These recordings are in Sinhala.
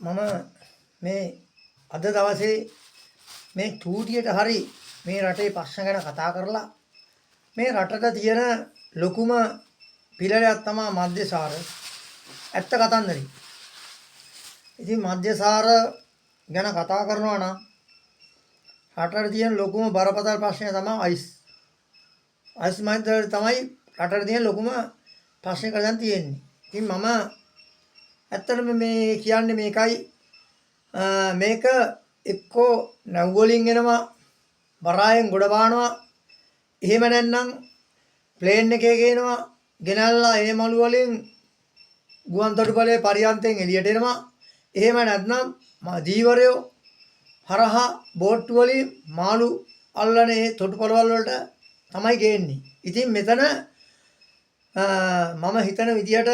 මම මේ අද දවසේ මේ චූටියට හරි මේ රටේ ප්‍රශ්න ගැන කතා කරලා මේ රටට තියෙන ලොකුම පිළලයක් තමයි මද්යසාර. ඇත්ත කතන්දරේ. ඉතින් මද්යසාර ගැන කතා කරනවා නම් රටට තියෙන ලොකුම බරපතල ප්‍රශ්නය තමයි අයිස්. අයිස් මද්ය තමයි රටට තියෙන ලොකුම ප්‍රශ්නේ කරගෙන තියෙන්නේ. ඉතින් මම ඇත්තටම මේ කියන්නේ මේකයි මේක එක්කෝ නැව් වලින් එනවා වරායෙන් ගොඩ බානවා එහෙම නැත්නම් ප්ලේන් එකේ ගේනවා ගෙනල්ලා ඒ මළු වලින් ගුවන්තොටුපළේ පරියන්තෙන් එළියට එනවා එහෙම නැත්නම් දීවරයෝ හරහා බෝට්ටු වලින් මාළු අල්ලන ඒ තොටුපළවල් වලට තමයි ගේන්නේ. ඉතින් මෙතන මම හිතන විදියට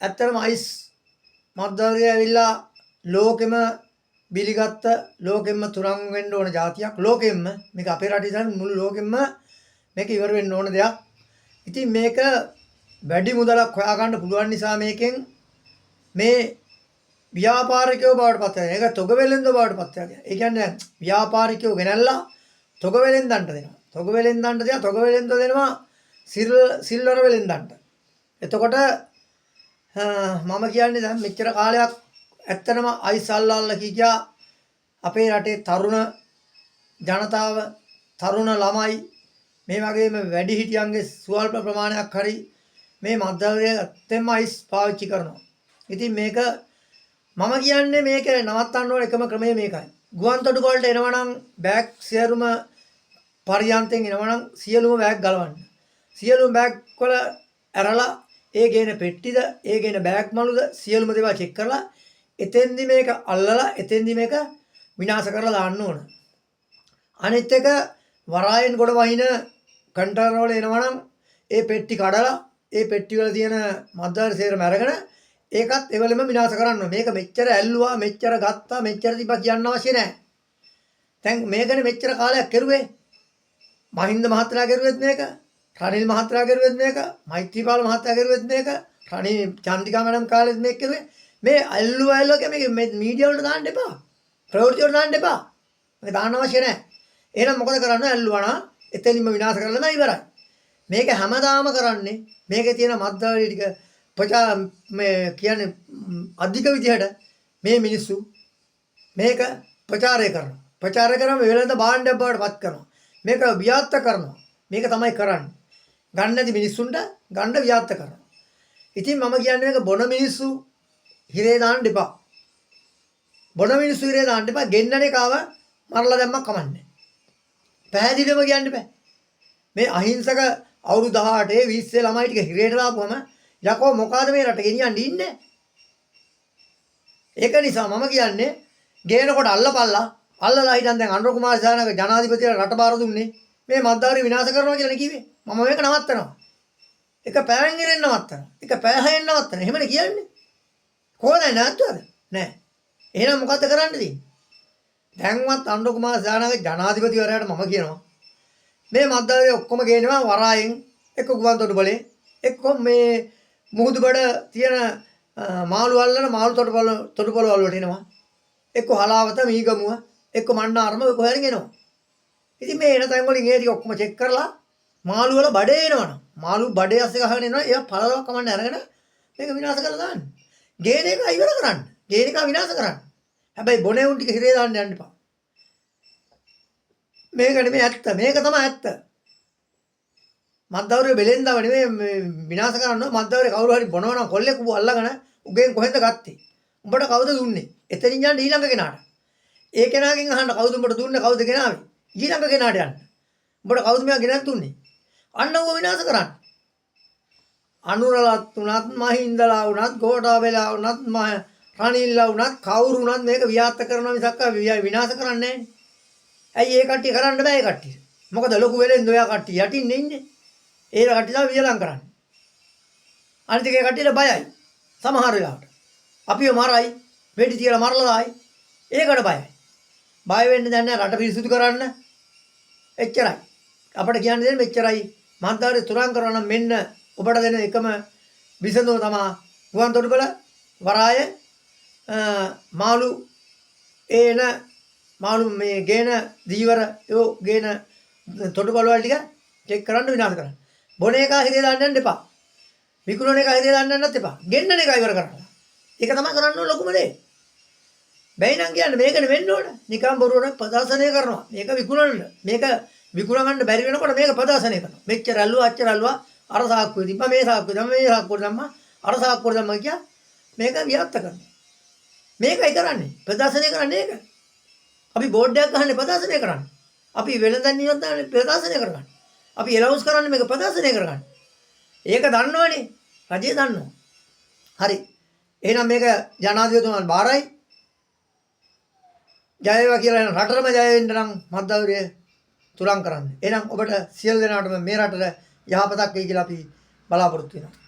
ඇත්තටම අයිස් මද්දවගේ ඇවිල්ලා ලෝකෙම බිලිගත්ත ලෝකෙම තුරන් වෙන්න ඕන જાතියක් ලෝකෙම මේක අපේ රටේ ඉඳන් මුළු ලෝකෙම මේක ඉවර වෙන්න ඕන දෙයක්. ඉතින් මේක වැඩි මුදලක් හොයාගන්න පුළුවන් නිසා මේකෙන් මේ ව්‍යාපාරිකයෝ බවට පත් වෙනවා. ඒක තොග වෙලෙන්ද බවට පත් වෙනවා. ඒ කියන්නේ ව්‍යාපාරිකයෝ ගෙනල්ලා තොග වෙලෙන්දන්ට දෙනවා. තොග වෙලෙන්දන්ට දෙනවා. තොග වෙලෙන්ද දෙනවා සිල්වර වෙලෙන්දන්ට. එතකොට මම කියන්නේ දැන් මෙච්චර කාලයක් ඇත්තටම අයිස් අල්ලල්ලා කියා අපේ රටේ තරුණ ජනතාව තරුණ ළමයි මේ වගේම වැඩිහිටියන්ගේ ස්වල්ප ප්‍රමාණයක් හරි මේ මද්දවගේ ඇත්තෙන්ම අයිස් පාවිච්චි කරනවා. ඉතින් මේක මම කියන්නේ මේක නවත්තන්න ඕන එකම ක්‍රමය මේකයි. ගුවන්තොටුපළට එනවනම් බෑග් සියලුම පරියන්තෙන් එනවනම් සියලුම බෑග් ගලවන්න. සියලුම බෑග් වල ඇරලා ඒ ගේන පෙට්ටිද ඒ ගේන බෑග් මලුද සියලුම දේවල් චෙක් කරලා එතෙන්දි මේක අල්ලලා එතෙන්දි මේක විනාශ කරලා දාන්න ඕන. අනිත් එක වරායෙන් ගොඩ වහින කන්ටේනර් වල එනවනම් ඒ පෙට්ටි කඩලා ඒ පෙට්ටි වල තියෙන මද්දාර සේරම අරගෙන ඒකත් එවලෙම විනාශ කරන්න ඕන. මේක මෙච්චර ඇල්ලුවා මෙච්චර ගත්තා මෙච්චර තිබ්බා කියන්න අවශ්‍ය නැහැ. දැන් මේකනේ මෙච්චර කාලයක් කරුවේ. මහින්ද මහත්තයා කරුවෙත් මේක. රනිල් මහත්තයා කරුවෙත් මේක. මෛත්‍රීපාල මහත්තයා කරුවෙත් මේක. රනිල් චන්දිකා මැඩම් කාලෙත් මේක කරුවේ. මේ ඇල්ලුවා මේක මීඩියා වලට දාන්න එපා. ප්‍රවෘත්ති වලට දාන්න එපා. මේක දාන්න අවශ්‍ය නැහැ. එහෙනම් මොකද කරන්නේ? ඇල්ලුවා නම් එතනින්ම විනාශ කරලා නම් ඉවරයි. මේක හැමදාම කරන්නේ මේකේ තියෙන මද්දාවලිය ටික මේ කියන්නේ අධික විදිහට මේ මිනිස්සු මේක ප්‍රචාරය කරනවා. ප්‍රචාරය කරාම වෙලඳ භාණ්ඩයක් බවට පත් කරනවා. මේක ව්‍යාප්ත කරනවා. මේක තමයි කරන්නේ. ගන්න නැති මිනිස්සුන්ට ගන්න ව්‍යාප්ත කරනවා. ඉතින් මම කියන්නේ මේක බොන මිනිස්සු හිරේ දාන්න එපා. බොන මිනිස්සු හිරේ දාන්න එපා. ගෙන්නන එකව මරලා දැම්මක් කමන්නේ. පැහැදිලිවම කියන්න බෑ. මේ අහිංසක අවුරුදු 18 20 ළමයි ටික හිරේට දාපුවම යකෝ මොකಾದ මේ රට ගෙනියන්න ඉන්නේ? ඒක නිසා මම කියන්නේ ගේනකොට අල්ලපල්ලා අල්ලලා හිටන් දැන් අනුර කුමාර සානක ජනාධිපතිලා රට බාර දුන්නේ මේ මද්දාරි විනාශ කරනවා කියලා කිව්වේ. මම මේක නවත්තනවා. එක පෑයෙන් ඉරෙන්න නවත්තනවා. එක පෑයෙන් නවත්තනවා. එහෙමනේ කියන්නේ. කොහොමද නැත්තුවද? නෑ. එහෙනම් මොකද්ද කරන්න තියෙන්නේ? දැන්වත් අනුර කුමාර සානක ජනාධිපතිවරයාට මම කියනවා මේ මද්දාරි ඔක්කොම ගේනවා වරායෙන් එක්ක ගුවන්තොටුපළේ එක්ක මේ මුහුදුබඩ තියෙන මාළු අල්ලන මාළු තොටුපළ වලට එනවා. එක්ක හලාවත මීගමුව එක්ක මන්නාරම කොහෙන් එනවා. ඉතින් මේ එන තැන් වලින් ඒ ටික ඔක්කොම චෙක් කරලා මාළු වල බඩේ එනවනම් මාළු බඩේ ඇස්සේ ගහගෙන එනවා. ඒවා පළලක් කමන්න අරගෙන මේක විනාශ කරලා දාන්න. ගේන එක ඉවර කරන්න. ගේන එක විනාශ කරන්න. හැබැයි බොනේ උන් ටික හිරේ දාන්න යන්න එපා. මේක නෙමෙයි ඇත්ත. මේක තමයි ඇත්ත. මද්දවරේ බෙලෙන්දව නෙමෙයි විනාශ කරනවා. මද්දවරේ කවුරු හරි බොනවා නම් කොල්ලෙක් ඌ අල්ලගෙන උගෙන් කොහෙන්ද ගත්තේ? උඹට කවුද දුන්නේ? එතනින් යන්න ඊළඟ කෙනාට. ඒ කෙනාගෙන් අහන්න කවුද උඹට දුන්නේ? කවුද ගෙනාවේ? ඊළඟ කෙනාට යන්න. උඹට කවුද මෙයා ගෙනත් දුන්නේ? අන්න ඌ විනාශ කරන්න. අනුරලත් උනත් මහින්දලා උනත් ගෝඨාබේලා උනත් රනිල්ලා උනත් කවුරු උනත් මේක ව්‍යාප්ත කරනවා මිසක් විනාශ කරන්නේ නැහැ. ඇයි ඒ කට්ටිය කරන්න බෑ ඒ කට්ටිය? මොකද ලොකු වෙලෙන්ද ඔයා කට්ටිය යටින් ඉන්නේ. ඒ කට්ටිය තමයි වියලම් කරන්නේ. අනිත් ඒ කට්ටියට බයයි. සමහර වෙලාවට. අපිව මරයි, වෙඩි තියලා මරලා දායි. ඒකට බයයි. බය වෙන්න දැන් නෑ රට පිරිසුදු කරන්න. එච්චරයි. අපිට කියන්න දෙන්නේ මෙච්චරයි. මන්දාරේ තුරන් කරනවා නම් මෙන්න ඔබට දෙන එකම විසඳුම තමයි ගුවන්තොටුපළ වරාය මාළු ඒන මාළු මේ ගේන දීවර ඒ ගේන තොටුපළවල් ටික චෙක් කරන්න විනාශ කරන්න. බොන එක හිරේ දාන්න යන්න එපා. විකුණන එක හිරේ දාන්න යන්නත් එපා. ගෙන්නන එක ඉවර කරන්න. ඒක තමයි කරන්න ඕන ලොකුම දේ. බැයි නම් කියන්නේ මේකනේ වෙන්න ඕන. නිකම් බොරුවට ප්‍රදර්ශනය කරනවා. මේක විකුණන්න. මේක විකුණ ගන්න බැරි වෙනකොට මේක ප්‍රදර්ශනය කරනවා. මෙච්චර ඇල්ලුවා අච්චර ඇල්ලුවා අර සාක්කුවේ තිබ්බා මේ සාක්කුවේ දැම්මා මේ සාක්කුවේ දැම්මා අර සාක්කුවේ දැම්මා කිය මේක වියත්ත කරනවා. මේකයි කරන්නේ. ප්‍රදර්ශනය කරන්නේ ඒක. අපි බෝඩ් එකක් ගහන්නේ ප්‍රදර්ශනය කරන්නේ. අපි වෙළඳන් නියොත් දාන්නේ ප්‍රදර්ශනය කරගන්න. අපි එලවුන්ස් කරන්නේ මේක ප්‍රදර්ශනය කරගන්න. ඒක දන්නවනේ. රජය දන්නවා. හරි. එහෙනම් මේක ජනාධිපතිතුමන් බාරයි. ජය වේවා කියලා එන රටටම ජය වෙන්න නම් මත්ද්‍රව්‍ය තුරන් කරන්න. එහෙනම් ඔබට සියලු දෙනාටම මේ රටට යහපතක් වෙයි කියලා අපි බලාපොරොත්තු වෙනවා.